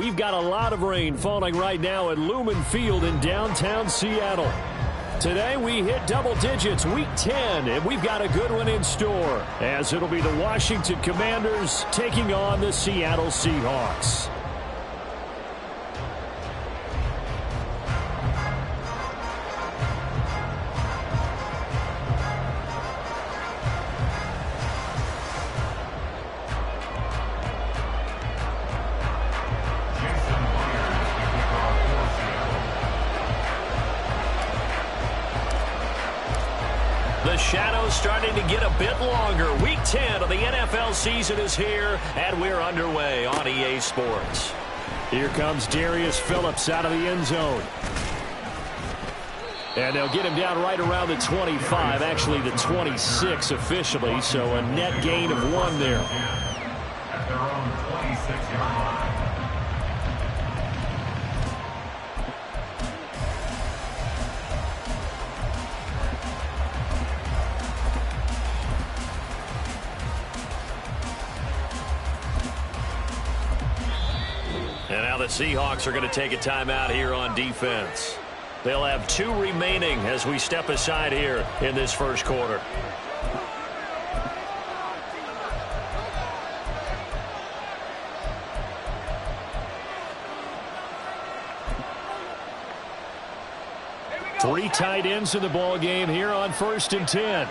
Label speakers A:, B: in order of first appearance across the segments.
A: we've got a lot of rain falling right now at Lumen Field in downtown Seattle. Today we hit double digits, week 10, and we've got a good one in store, as it'll be the Washington Commanders taking on the Seattle Seahawks.
B: The shadow's starting to get a bit longer. Week 10 of the NFL season is here, and we're underway on EA Sports.
A: Here comes Darius Phillips out of the end zone. And they'll get him down right around the 25, actually the 26 officially, so a net gain of 1 there.
C: At their own 26-yard line.
B: And now the Seahawks are going to take a timeout here on defense. They'll have 2 remaining as we step aside here in this first quarter.
A: Three tight ends in the ball game here on 1st and 10.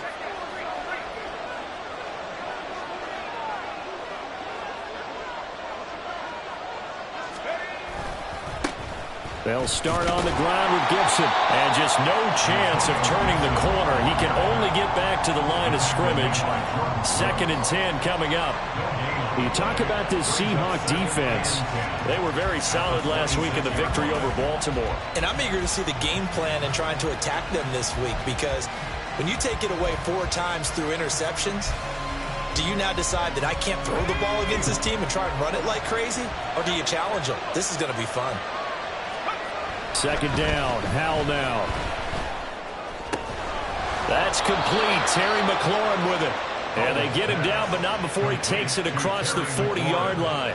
A: They'll start on the ground with Gibson.
B: And just no chance of turning the corner. He can only get back to the line of scrimmage. 2nd and 10 coming up.
A: You talk about this Seahawk defense.
B: They were very solid last week in the victory over Baltimore.
D: And I'm eager to see the game plan and trying to attack them this week, because when you take it away 4 times through interceptions, do you now decide that I can't throw the ball against this team and try and run it like crazy? Or do you challenge them? This is going to be fun.
A: 2nd down. Howell now. That's complete. Terry McLaurin with it. And they get him down, but not before he takes it across the 40-yard line.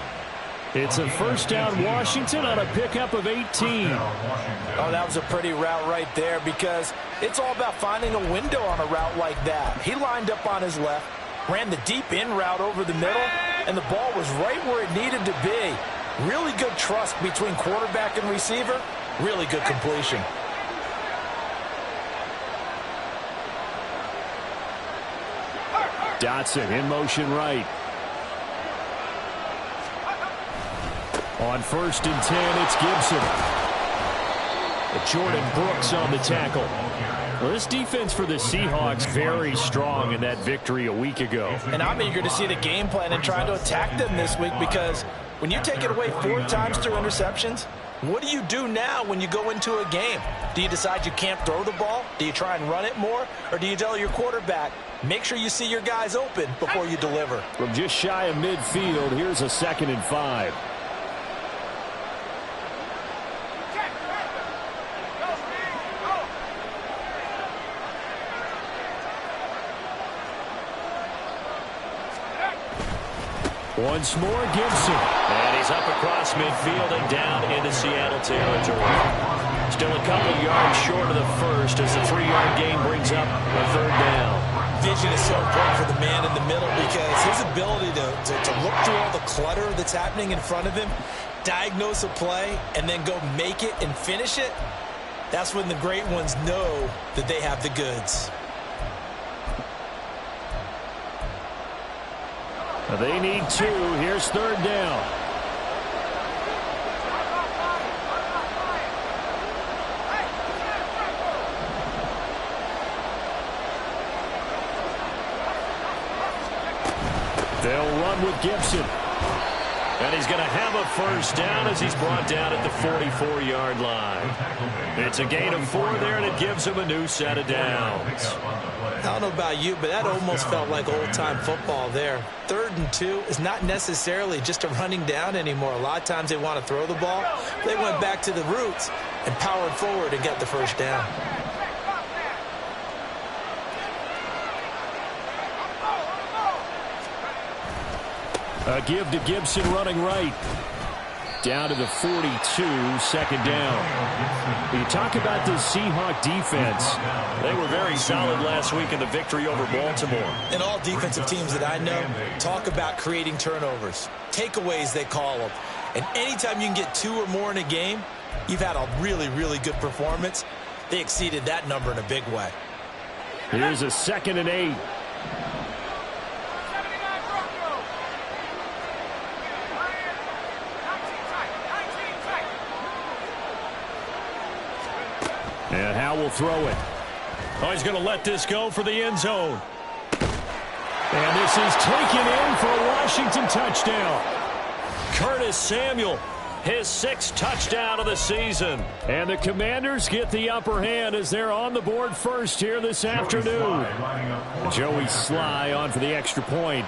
A: It's a 1st down Washington on a pickup of 18.
D: Oh, that was a pretty route right there, because it's all about finding a window on a route like that. He lined up on his left, ran the deep in route over the middle, and the ball was right where it needed to be. Really good trust between quarterback and receiver. Really good completion.
A: Dotson in motion right. On 1st and 10, it's Gibson. Jordan Brooks on the tackle. Well, this defense for the Seahawks very strong in that victory a week ago.
D: And I'm eager to see the game plan and try to attack them this week, because when you take it away 4 times through interceptions, what do you do now when you go into a game? Do you decide you can't throw the ball? Do you try and run it more? Or do you tell your quarterback, make sure you see your guys open before you deliver?
A: From just shy of midfield, here's a 2nd and 5. Once more, Gibson.
B: And he's up across midfield and down into Seattle territory. Still a couple yards short of the first as the 3-yard gain brings up a 3rd down.
D: Vision is so important for the man in the middle, because his ability to look through all the clutter that's happening in front of him, diagnose a play, and then go make it and finish it, that's when the great ones know that they have the goods.
A: They need 2. Here's 3rd down. They'll run with Gibson.
B: And he's going to have a 1st down as he's brought down at the 44-yard line. It's a gain of 4 there, and it gives him a new set of downs.
D: I don't know about you, but that almost felt like old-time football there. 3rd and 2 is not necessarily just a running down anymore. A lot of times they want to throw the ball. They went back to the roots and powered forward and got the 1st down.
A: A give to Gibson running right. Down to the 42, second down. You talk about the Seahawk defense.
B: They were very solid last week in the victory over Baltimore.
D: And all defensive teams that I know talk about creating turnovers. Takeaways, they call them. And anytime you can get 2 or more in a game, you've had a really, really good performance. They exceeded that number in a big way.
A: Here's a 2nd and 8. And Howe will throw it.
B: Oh, he's going to let this go for the end zone.
A: And this is taken in for a Washington touchdown.
B: Curtis Samuel, his 6th touchdown of the season.
A: And the Commanders get the upper hand as they're on the board first here this afternoon. Joey Sly on for the extra point.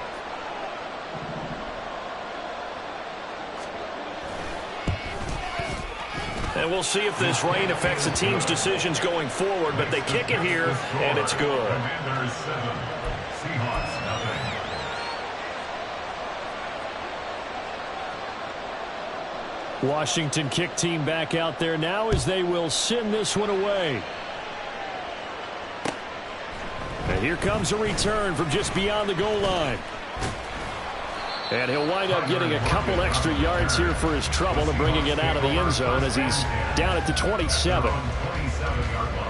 B: And we'll see if this rain affects the team's decisions going forward, but they kick it here, and it's good.
C: Commanders 7, Seahawks nothing.
A: Washington kick team back out there now as they will send this one away. And here comes a return from just beyond the goal line. And he'll wind up getting a couple extra yards here for his trouble and bringing it out of the end zone as he's down at the 27.
C: 27-yard line.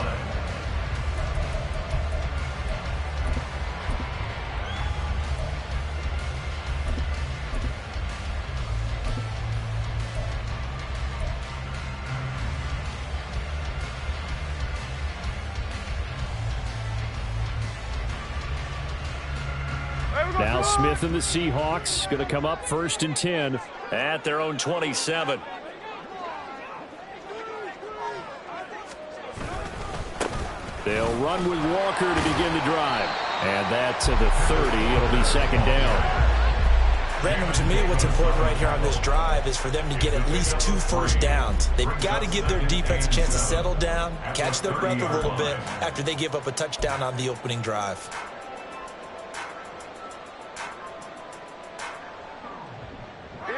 A: Now Smith and the Seahawks going to come up 1st and 10
B: at their own 27.
A: They'll run with Walker to begin the drive. And that to the 30. It'll be 2nd down.
D: Brandon, to me, what's important right here on this drive is for them to get at least 2 first downs. They've got to give their defense a chance to settle down, catch their breath a little bit after they give up a touchdown on the opening drive.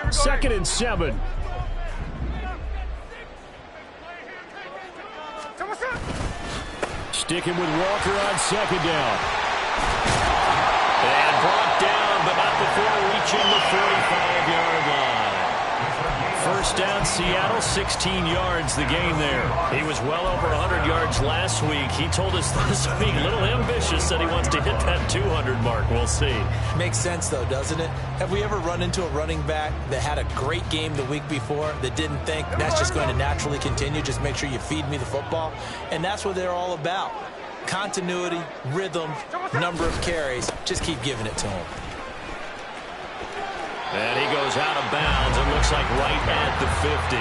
A: 2nd and 7. Sticking with Walker on 2nd down.
B: And brought down, but not before reaching the 45-yard line. First down, Seattle, 16 yards the gain there. He was well over 100 yards last week. He told us this week, a little ambitious, said he wants to hit that 200 mark. We'll see.
D: Makes sense, though, doesn't it? Have we ever run into a running back that had a great game the week before that didn't think that's just going to naturally continue? Just make sure you feed me the football. And that's what they're all about. Continuity, rhythm, number of carries. Just keep giving it to him.
B: And he goes out of bounds. It looks like right at the 50.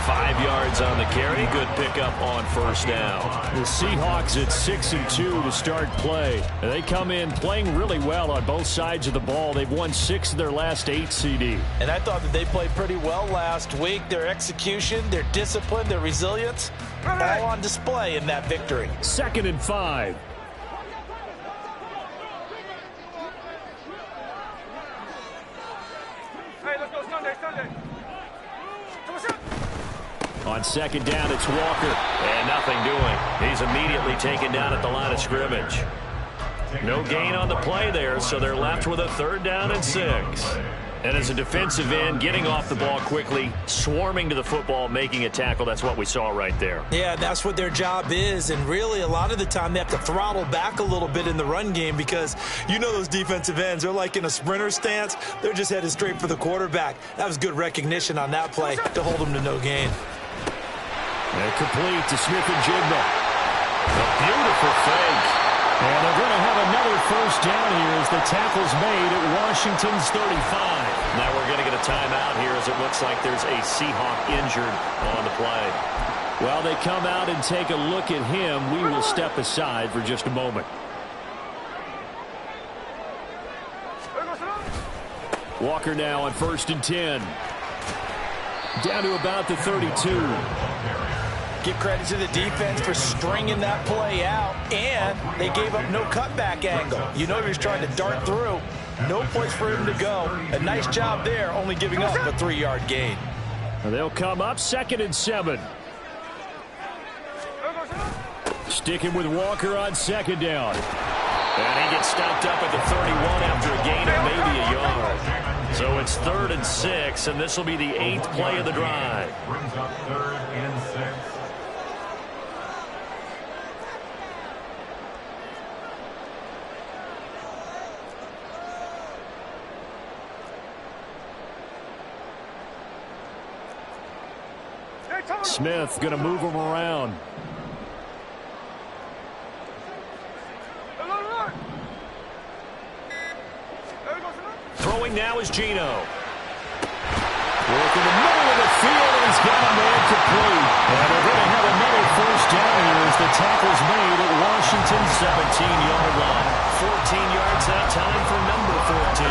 B: 5 yards on the carry. Good pickup on first down.
A: The Seahawks at 6 and 2 to start play. They come in playing really well on both sides of the ball. They've won 6 of their last 8 CD.
D: And I thought that they played pretty well last week. Their execution, their discipline, their resilience, all on display in that victory.
A: 2nd and 5. On 2nd down, it's Walker.
B: And nothing doing. He's immediately taken down at the line of scrimmage. No gain on the play there, so they're left with a 3rd down and 6. And as a defensive end, getting off the ball quickly, swarming to the football, making a tackle, that's what we saw right there.
D: Yeah, that's what their job is. And really, a lot of the time, they have to throttle back a little bit in the run game because you know those defensive ends, they're like in a sprinter stance. They're just headed straight for the quarterback. That was good recognition on that play to hold them to no gain.
A: And complete to Smith-Njigba.
B: A beautiful fake.
A: And they're going to have another first down here as the tackle's made at Washington's 35.
B: Now we're going to get a timeout here as it looks like there's a Seahawk injured on the play.
A: Well, they come out and take a look at him. We will step aside for just a moment. Walker now on 1st and 10. Down to about the 32.
D: Give credit to the defense for stringing that play out, and they gave up no cutback angle. You know he was trying to dart through. No place for him to go. A nice job there, only giving up a 3-yard gain.
A: They'll come up 2nd and 7. Sticking with Walker on 2nd down.
B: And he gets stopped up at the 31 after a gain of maybe a yard. So it's 3rd and 6, and this will be the 8th play of the drive.
C: Brings up 3rd and 6.
A: Smith going to move him around.
B: Throwing now is Geno.
A: Work in the middle of the field, and he's got a man complete. And they're going to have another 1st down here as the tackle's made at Washington's 17-yard line.
B: 14 yards that time for number 14.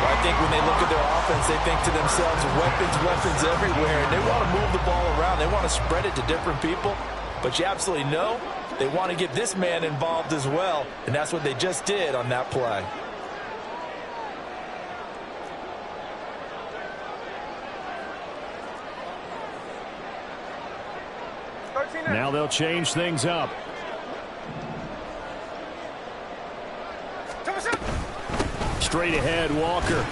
D: Well, I think when they look at their offense, they think to themselves, weapons everywhere. And they want to move the ball around. They want to spread it to different people. But you absolutely know they want to get this man involved as well. And that's what they just did on that play.
A: Now they'll change things up. Straight ahead, Walker.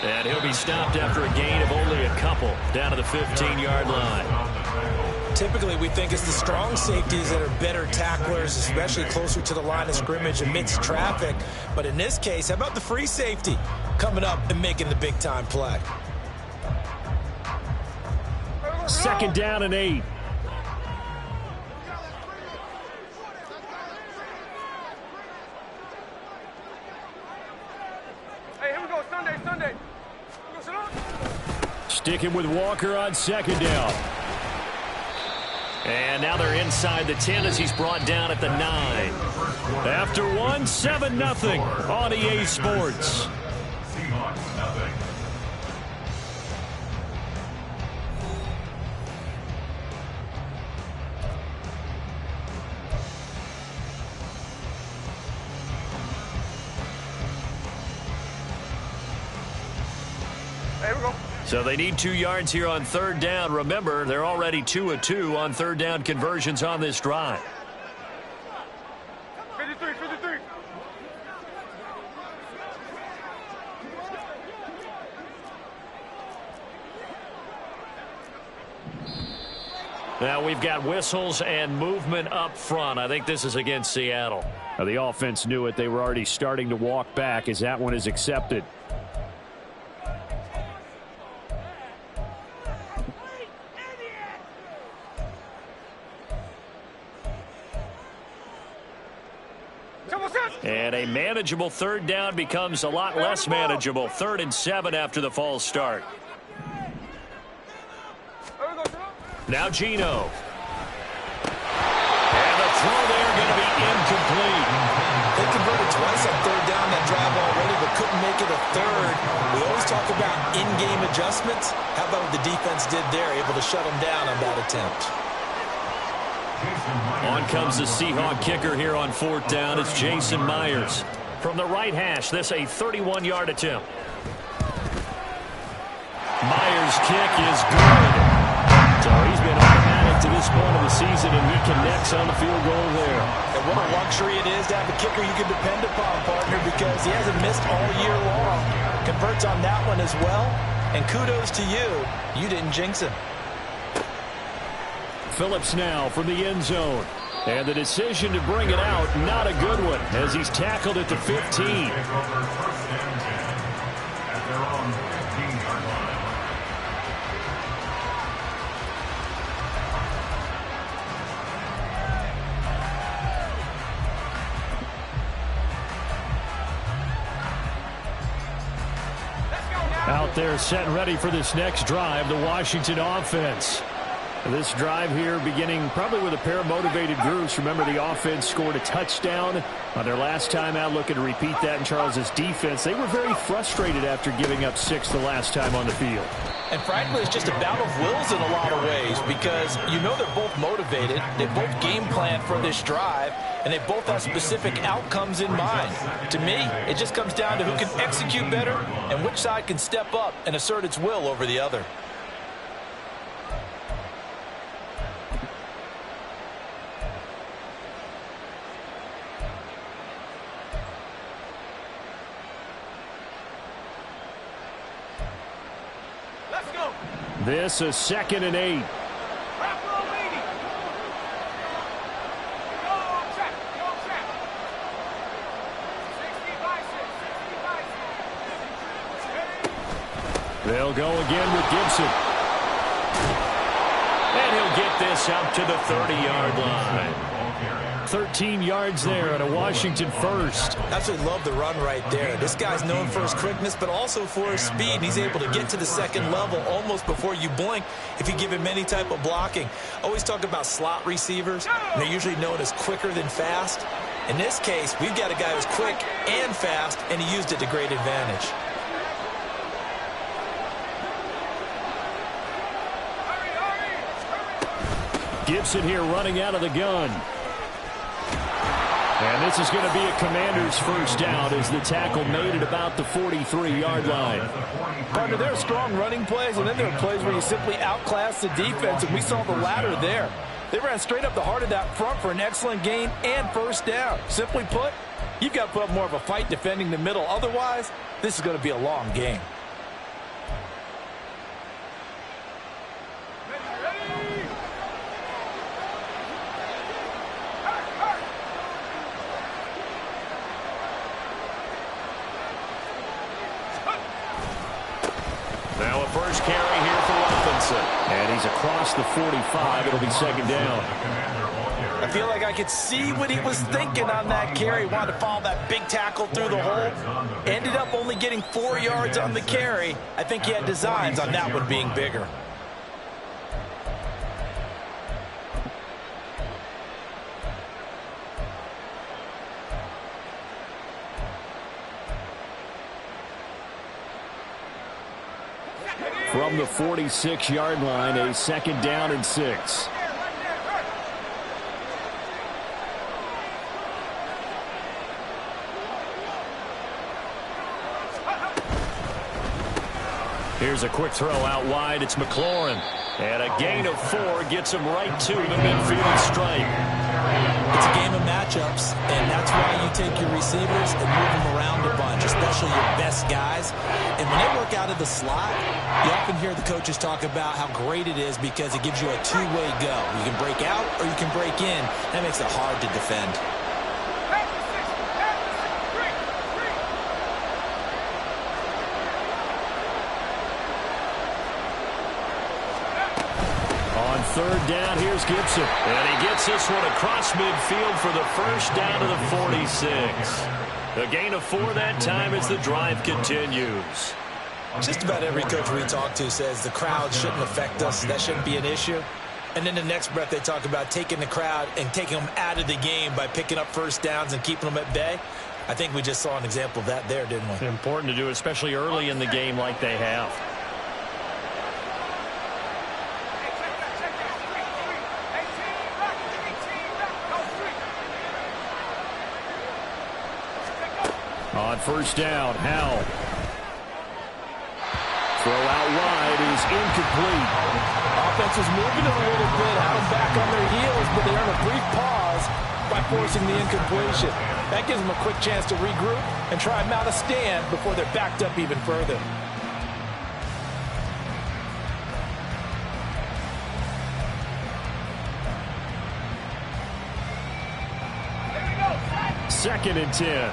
B: And he'll be stopped after a gain of only a couple down to the 15-yard line.
D: Typically, we think it's the strong safeties that are better tacklers, especially closer to the line of scrimmage amidst traffic. But in this case, how about the free safety coming up and making the big-time play?
A: 2nd down and 8. Sticking with Walker on 2nd down.
B: And now they're inside the 10 as he's brought down at the 9.
A: After 1, 7-0 on EA Sports.
C: Seahawks, nothing.
B: So they need 2 yards here on 3rd down. Remember, they're already 2 of 2 on 3rd down conversions on this drive.
E: 53.
B: Now we've got whistles and movement up front. I think this is against Seattle.
A: Now the offense knew it. They were already starting to walk back as that one is accepted.
B: And a manageable 3rd down becomes a lot less manageable. 3rd and 7 after the false start. Now Geno. And the throw there going to be incomplete.
D: They converted twice on 3rd down that drive already, but couldn't make it a 3rd. We always talk about in-game adjustments. How about what the defense did there, able to shut them down on that attempt?
B: On comes the Seahawk kicker here on 4th down. It's Jason Myers. From the right hash, this a 31-yard attempt. Myers' kick is good. So he's been automatic to this point of the season, and he connects on the field goal there.
D: And what a luxury it is to have a kicker you can depend upon, partner, because he hasn't missed all year long. Converts on that one as well. And kudos to you. You didn't jinx him.
A: Phillips now from the end zone. And the decision to bring it out, not a good one, as he's tackled at the 15.
C: Take over 1st and 10 at their own 15-yard line.
A: Out there set and ready for this next drive, the Washington offense. This drive here beginning probably with a pair of motivated groups. Remember, the offense scored a touchdown on their last time out. Looking to repeat that in Charles's defense. They were very frustrated after giving up 6 the last time on the field.
D: And frankly, it's just a battle of wills in a lot of ways, because you know they're both motivated. They both game plan for this drive, and they both have specific outcomes in mind. To me, it just comes down to who can execute better and which side can step up and assert its will over the other.
A: This is 2nd and 8. They'll go again with Gibson.
B: And he'll get this up to the 30-yard line.
A: 13 yards there and a Washington first.
D: Absolutely love the run right there. This guy's known for his quickness, but also for his speed. And he's able to get to the second level almost before you blink if you give him any type of blocking. Always talk about slot receivers. And they're usually known as quicker than fast. In this case, we've got a guy who's quick and fast, and he used it to great advantage.
A: Gibson here running out of the gun. And this is going to be a Commanders first down as the tackle made it about the 43-yard line.
D: Partner, there are strong running plays, and then there are plays where you simply outclass the defense, and we saw the latter there. They ran straight up the heart of that front for an excellent gain and first down. Simply put, you've got to put up more of a fight defending the middle. Otherwise, this is going to be a long game.
B: Now a first carry here for Robinson.
A: And he's across the 45. It'll be 2nd down.
D: I feel like I could see what he was thinking on that carry. Wanted to follow that big tackle through the hole. Ended up only getting 4 yards on the carry. I think he had designs on that one being bigger.
A: From the 46-yard line, a 2nd down and 6.
B: Here's a quick throw out wide. It's McLaurin. And a gain of 4 gets him right to the midfield stripe.
D: It's a game of matchups, and that's why you take your receivers and move them around a bunch, especially your best guys. And when they work out of the slot, you often hear the coaches talk about how great it is because it gives you a two-way go. You can break out or you can break in. That makes it hard to defend.
A: On 3rd down, here's Gibson.
B: And he gets this one across midfield for the first down to the 46. A gain of 4 that time as the drive continues.
D: Just about every coach we talk to says the crowd shouldn't affect us. That shouldn't be an issue. And then the next breath they talk about taking the crowd and taking them out of the game by picking up first downs and keeping them at bay. I think we just saw an example of that there, didn't we?
B: Important to do, especially early in the game like they have.
A: On 1st down, Howell. Throw out wide is incomplete.
D: Offense was moving it a little bit, had them back on their heels, but they earned a brief pause by forcing the incompletion. That gives them a quick chance to regroup and try and mount a stand before they're backed up even further.
A: Second and 10.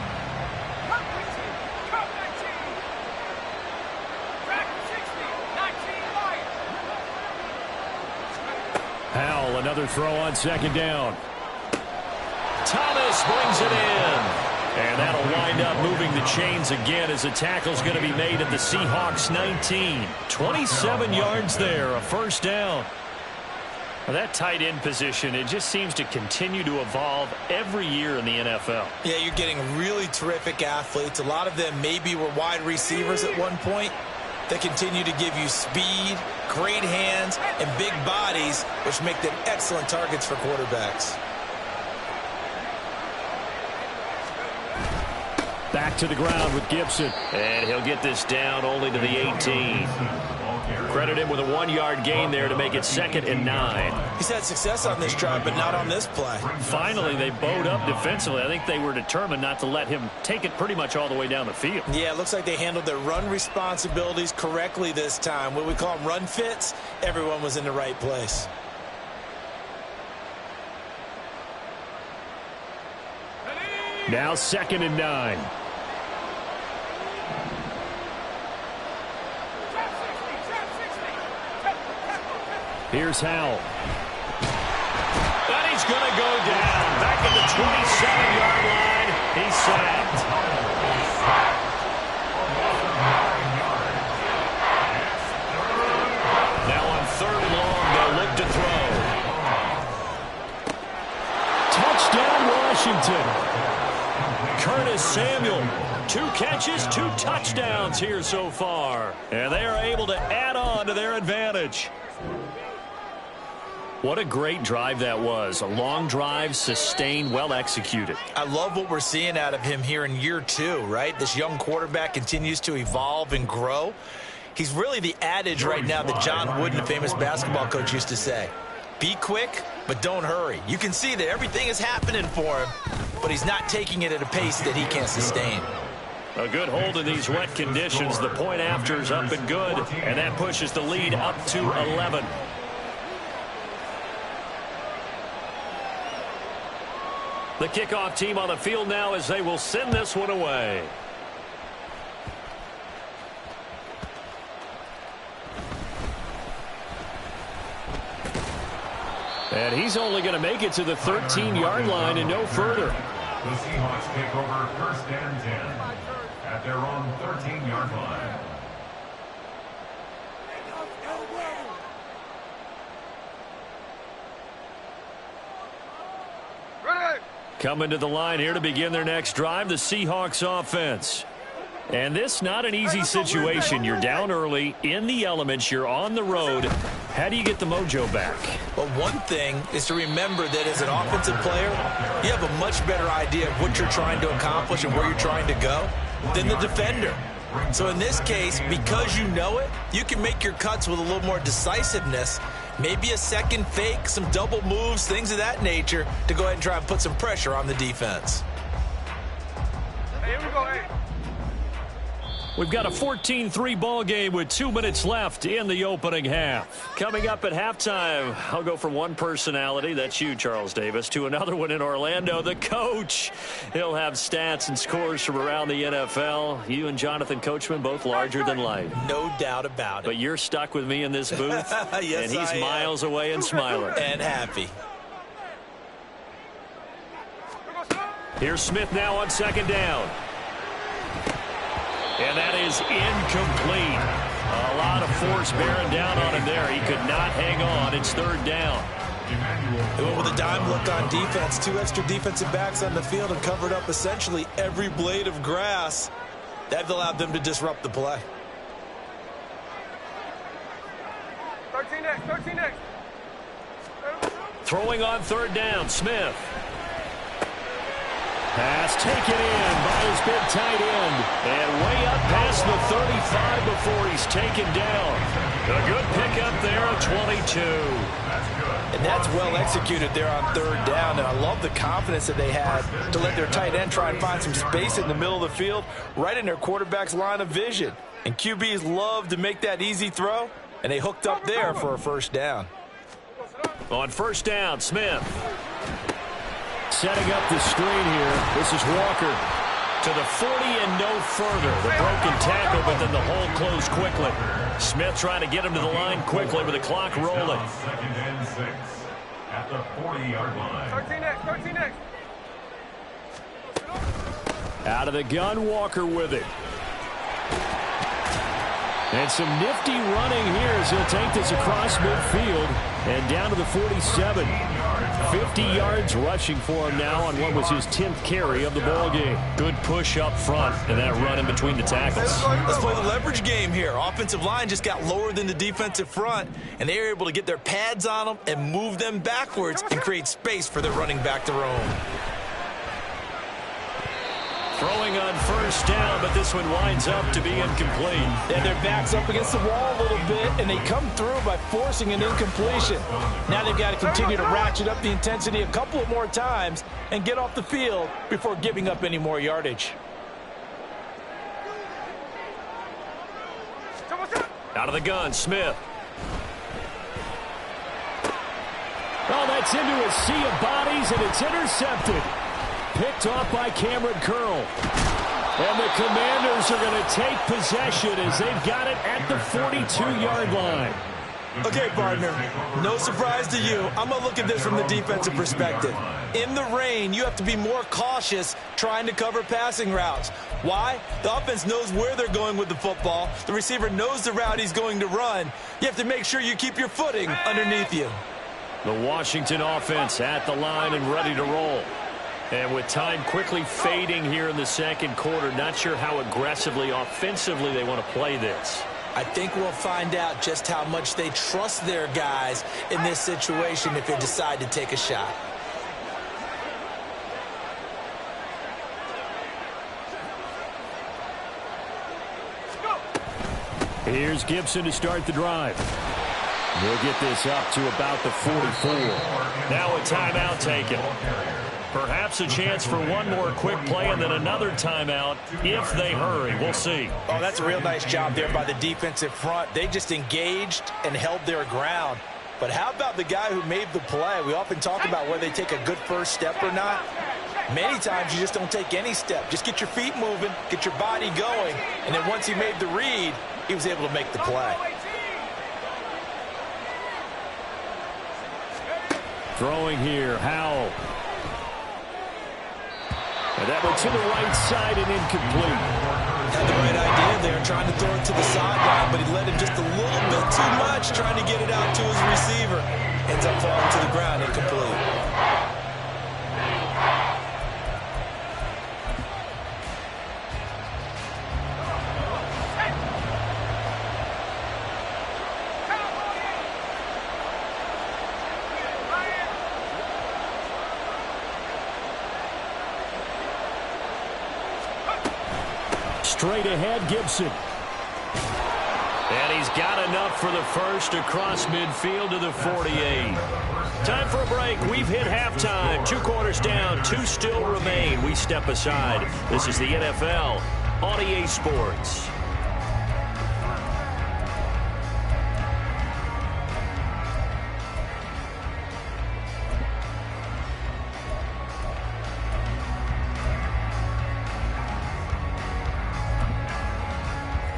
A: Howell, another throw on 2nd down.
B: Thomas brings it in. And that'll wind up moving the chains again as the tackle's going to be made at the Seahawks 19. 27 yards there, a first down.
E: Well, that tight end position, it just seems to continue to evolve every year in the NFL.
D: Yeah, you're getting really terrific athletes. A lot of them maybe were wide receivers at one point. They continue to give you speed, great hands, and big bodies, which make them excellent targets for quarterbacks.
A: Back to the ground with Gibson.
B: And he'll get this down only to the 18. Credit him with a 1-yard gain there to make it 2nd and 9.
D: He's had success on this drive, but not on this play.
E: Finally, they bowed up defensively. I think they were determined not to let him take it pretty much all the way down the field.
D: Yeah, it looks like they handled their run responsibilities correctly this time. What we call them run fits, everyone was in the right place.
A: Now 2nd and 9. Here's Howell.
B: And he's going to go down. Back at the 27-yard line. He's sacked. Now on 3rd and long, they'll look to throw.
A: Touchdown, Washington.
B: Curtis Samuel. 2 catches, 2 touchdowns here so far. And they are able to add on to their advantage.
E: What a great drive that was. A long drive, sustained, well executed.
D: I love what we're seeing out of him here in year 2, right? This young quarterback continues to evolve and grow. He's really the adage right now that John Wooden, the famous basketball coach, used to say. Be quick, but don't hurry. You can see that everything is happening for him, but he's not taking it at a pace that he can't sustain.
B: A good hold in these wet conditions. The point after's up and good, and that pushes the lead up to 11. The kickoff team on the field now as they will send this one away.
A: And he's only going to make it to the 13-yard line and no further.
C: The Seahawks take over 1st and 10 at their own 13-yard line.
B: Coming to the line here to begin their next drive, the Seahawks offense.
E: And this not an easy situation. You're down early, in the elements, you're on the road. How do you get the mojo back?
D: Well, one thing is to remember that as an offensive player, you have a much better idea of what you're trying to accomplish and where you're trying to go than the defender. So in this case, because you know it, you can make your cuts with a little more decisiveness, maybe a second fake, some double moves, things of that nature, to go ahead and try and put some pressure on the defense.
F: Here we go, hey.
B: We've got a 14-3 ball game with 2 minutes left in the opening half. Coming up at halftime, I'll go from one personality, that's you, Charles Davis, to another one in Orlando, the coach. He'll have stats and scores from around the NFL. You and Jonathan Coachman, both larger than life.
D: No doubt about it.
B: But you're stuck with me in this booth,
D: yes,
B: and he's miles away and smiling.
D: And happy.
B: Here's Smith now on 2nd down. And that is incomplete. A lot of force bearing down on him there. He could not hang on. It's 3rd down.
D: They went with a dime look on defense. 2 extra defensive backs on the field and covered up essentially every blade of grass. That allowed them to disrupt the play.
F: 13 next.
B: Throwing on 3rd down, Smith.
A: Pass taken in by his big tight end.
B: And way up past the 35 before he's taken down. A good pickup there at 22.
D: And that's well executed there on 3rd down. And I love the confidence that they had to let their tight end try and find some space in the middle of the field, right in their quarterback's line of vision. And QBs love to make that easy throw, and they hooked up there for a 1st down.
B: On 1st down, Smith.
A: Setting up the screen here. This is Walker.
B: To the 40 and no further. The broken tackle, but then the hole closed quickly. Smith trying to get him to the line quickly with the clock rolling.
C: 2nd and 6 at the 40-yard line.
F: 13 next.
A: Out of the gun, Walker with it. And some nifty running here as he'll take this across midfield and down to the 47. 50 yards rushing for him now on what was his 10th carry of the ball game.
B: Good push up front and that run in between the tackles.
D: Let's play the leverage game here. Offensive line just got lower than the defensive front, and they were able to get their pads on them and move them backwards and create space for their running back to roam.
B: Throwing on first down, but this one winds up to be incomplete.
D: And their back's up against the wall a little bit, and they come through by forcing an incompletion. Now they've got to continue to ratchet up the intensity a couple of more times and get off the field before giving up any more yardage.
B: Out of the gun, Smith.
A: Oh, that's into a sea of bodies, and it's intercepted. Picked off by Cameron Curl. And the Commanders are going to take possession as they've got it at the 42-yard line.
D: Okay, partner, no surprise to you. I'm going to look at this from the defensive perspective. In the rain, you have to be more cautious trying to cover passing routes. Why? The offense knows where they're going with the football. The receiver knows the route he's going to run. You have to make sure you keep your footing underneath you.
B: The Washington offense at the line and ready to roll. And with time quickly fading here in the second quarter, not sure how aggressively, offensively they want to play this.
D: I think we'll find out just how much they trust their guys in this situation if they decide to take a shot.
A: Here's Gibson to start the drive. We'll get this up to about the 44.
B: Now a timeout taken. Perhaps a chance for one more quick play and then another timeout if they hurry. We'll see.
D: Oh, that's a real nice job there by the defensive front. They just engaged and held their ground. But how about the guy who made the play? We often talk about whether they take a good first step or not. Many times you just don't take any step. Just get your feet moving, get your body going, and then once he made the read, he was able to make the play.
A: Throwing here, Howell. And that one to the right side and incomplete.
D: Had the right idea there, trying to throw it to the sideline, but he let him just a little bit too much, trying to get it out to his receiver. Ends up falling to the ground, incomplete.
A: Straight ahead, Gibson.
B: And he's got enough for the first across midfield to the 48. Time for a break. We've hit halftime. 2 quarters down, 2 still remain. We step aside. This is the NFL on EA Sports.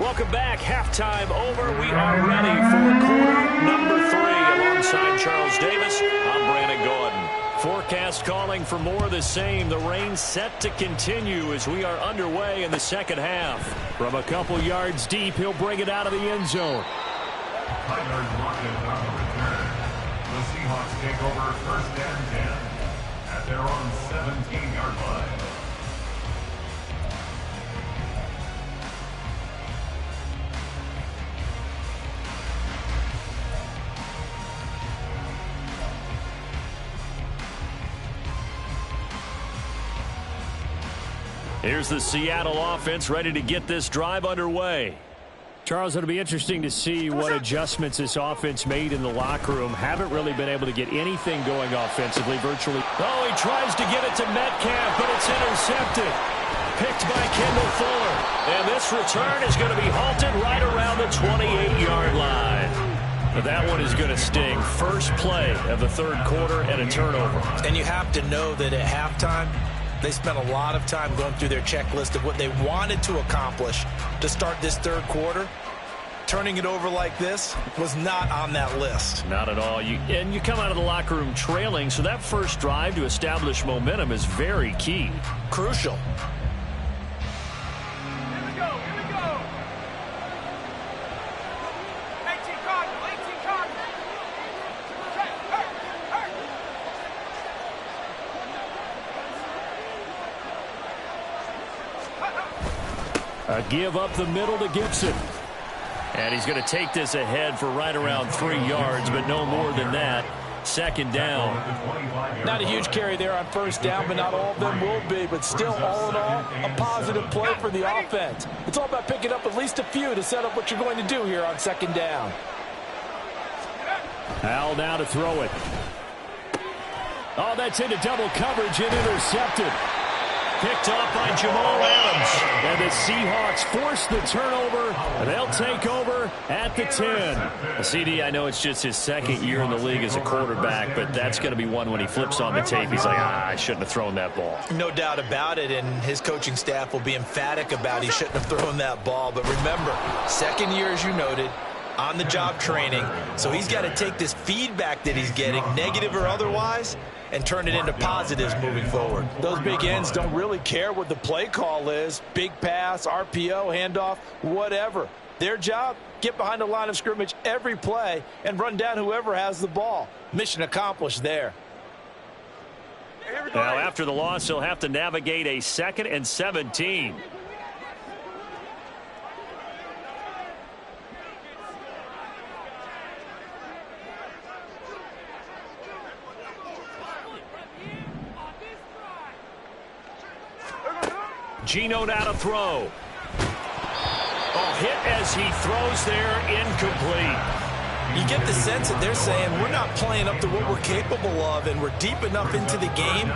B: Welcome back. Halftime over. We are ready for quarter number 3. Alongside Charles Davis, I'm Brandon Gordon. Forecast calling for more of the same. The rain set to continue as we are underway in the second half.
A: From a couple yards deep, he'll bring it out of the end zone.
C: Tyler Lockett on the return. The Seahawks take over first and 10 at their own 17-yard line.
B: Here's the Seattle offense ready to get this drive underway.
A: Charles, it'll be interesting to see what adjustments this offense made in the locker room. Haven't really been able to get anything going offensively, virtually.
B: Oh, he tries to get it to Metcalf, but it's intercepted. Picked by Kendall Fuller. And this return is going to be halted right around the 28-yard line. But that one is going to sting. First play of the third quarter and a turnover.
D: And you have to know that at halftime, they spent a lot of time going through their checklist of what they wanted to accomplish to start this third quarter. Turning it over like this was not on that list.
B: Not at all. And you come out of the locker room trailing, so that first drive to establish momentum is very key.
D: Crucial.
F: Here we go. 18 Cardinal.
A: A give up the middle to Gibson.
B: And he's going to take this ahead for right around 3 yards, but no more than that. second down.
D: Not a huge carry there on first down, but not all of them will be. But still, all in all, a positive play for the offense. It's all about picking up at least a few to set up what you're going to do here on second down.
A: Al now to throw it. Oh, that's into double coverage and intercepted.
B: Picked off by Jamal Adams.
A: And the Seahawks force the turnover. And they'll take over at the 10.
B: Well, CD, I know it's just his second year in the league as a quarterback, but that's going to be one when he flips on the tape. He's like, I shouldn't have thrown that ball.
D: No doubt about it, and his coaching staff will be emphatic about he shouldn't have thrown that ball. But remember, second year, as you noted, on-the-job training. So he's got to take this feedback that he's getting, negative or otherwise, and turn it into positives moving forward. Those big ends don't really care what the play call is. Big pass, RPO, handoff, whatever. Their job, get behind the line of scrimmage every play and run down whoever has the ball. Mission accomplished there.
A: Now, after the loss, he'll have to navigate a 2nd and 17. Geno now to throw. Oh, hit as he throws there, incomplete.
D: You get the sense that they're saying we're not playing up to what we're capable of, and we're deep enough into the game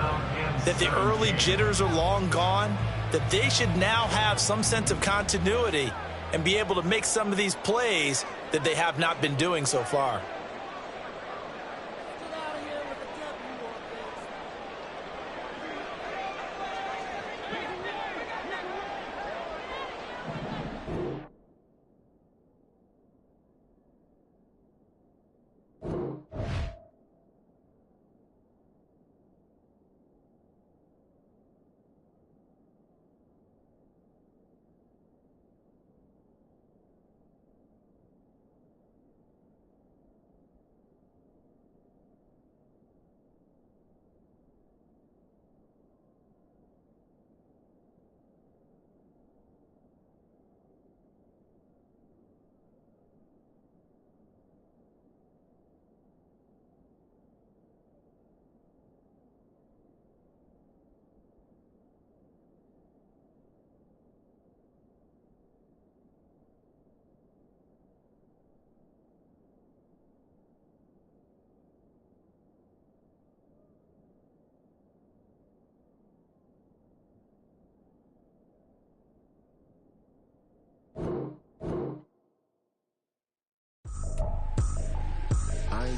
D: that the early jitters are long gone, that they should now have some sense of continuity and be able to make some of these plays that they have not been doing so far.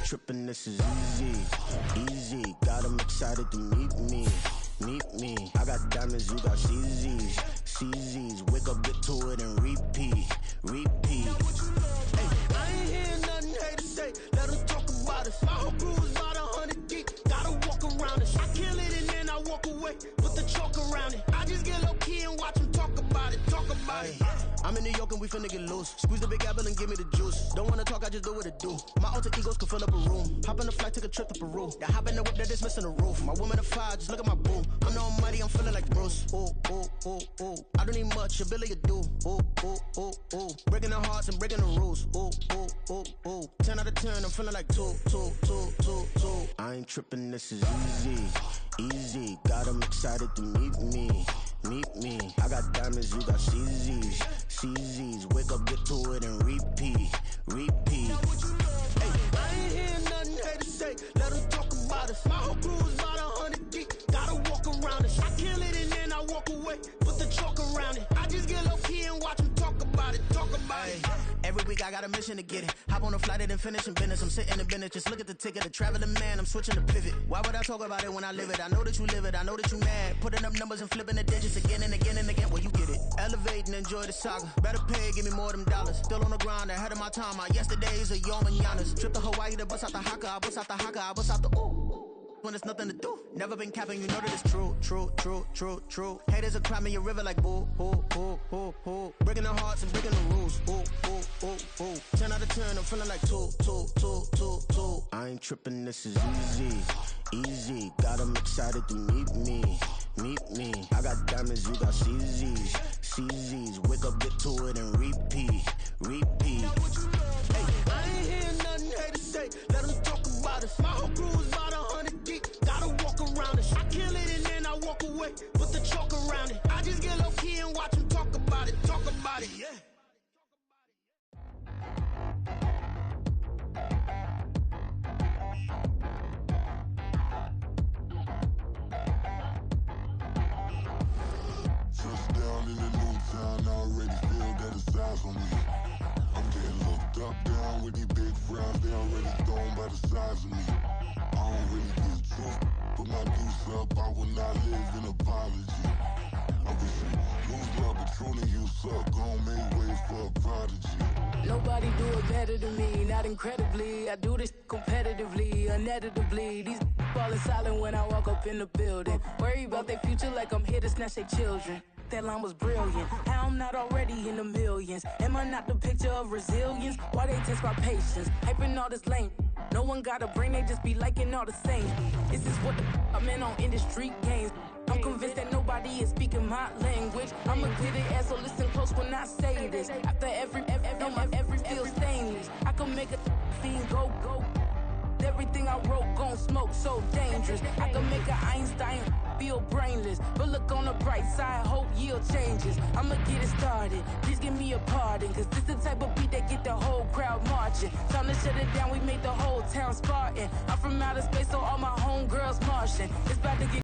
G: Tripping, this is easy, got them excited to meet me. I got diamonds, you got CZs, wake up, get to it and repeat. Hey, I ain't hearing nothing haters say, let them talk about us. My whole crew is about 100 deep, gotta walk around it. I kill it and then I walk away, put the chalk around it. I just get low key and watch them talk about it. I'm in New York and we finna get loose. Squeeze the big apple and give me the juice. Don't wanna talk, I just do what it do. My alter egos can fill up a room. Hop on the flight, take a trip to Peru. That hop in the whip that is missing the roof. My woman a fire, just look at my boo. I'm the almighty, I'm feeling like Bruce. Ooh. I don't need much, ability to do. Ooh. Breaking the hearts and breaking the rules. Ooh. 10 out of 10, I'm feeling like two. I ain't tripping, this is easy. Got them excited to meet me. I got diamonds, you got CZs, wake up, get to it and repeat. Hey, I ain't hearing nothing haters say, let them talk about us. My whole crew is about 100 deep, gotta walk around us. I kill it and then I walk away, put the chalk around it. I just get low key and watch them talk about it. Every week I got a mission to get it. Hop on a flight and finish in business. I'm sitting in business, just look at the ticket. A traveling man, I'm switching to pivot. Why would I talk about it when I live it? I know that you live it, I know that you mad. Putting up numbers and flipping the digits again and again and again. Well, you get it. Elevate and enjoy the saga. Better pay, give me more of them dollars. Still on the grind, ahead of my time. My yesterdays are your mananas. Trip to Hawaii to bust out the haka. I bust out the haka, I bust out the ooh. When there's nothing to do, never been capping, you know that it's true. Haters are climbing your river like boo. Breaking the hearts and breaking the rules. Ooh. 10 out of 10, I'm feeling like two. I ain't tripping, this is easy. Got them excited to meet me. I got diamonds, you got CZs, wake up, get to it and repeat. Hey, I ain't hearing nothing haters say, let them talk about us. My whole crew freeway with the chalk around it. I just get low key and watch them talk about it, yeah.
H: Touchdown in the new town, I already feel that it's eyes on me. I'm getting looked up, down with these big frowns, they already thrown by the size of me. I don't really get truth, put my deuce up, I will not live in apology. I wish you lose love, but truly you suck, gon' make way for a prodigy.
I: Nobody do it better than me, not incredibly. I do this competitively, uneditably. These falling silent when I walk up in the building. Worry about their future like I'm here to snatch their children. That line was brilliant. How I'm not already in the millions? Am I not the picture of resilience? Why they test my patience? Hyping all this lame. No one got a brain, they just be liking all the same. This is what the I'm in on industry games. I'm convinced that nobody is speaking my language. I'm a good ass, so listen close when I say this. After every feel stainless. I can make a fiend go. Everything I wrote gon' smoke, so dangerous. I can make an Einstein feel brainless, but look on the bright side, hope yield changes. I'ma get it started, please give me a pardon, cause this the type of beat that get the whole crowd marching. Time to shut it down, we made the whole town Spartan. I'm from outer space, so all my homegirls Martian. It's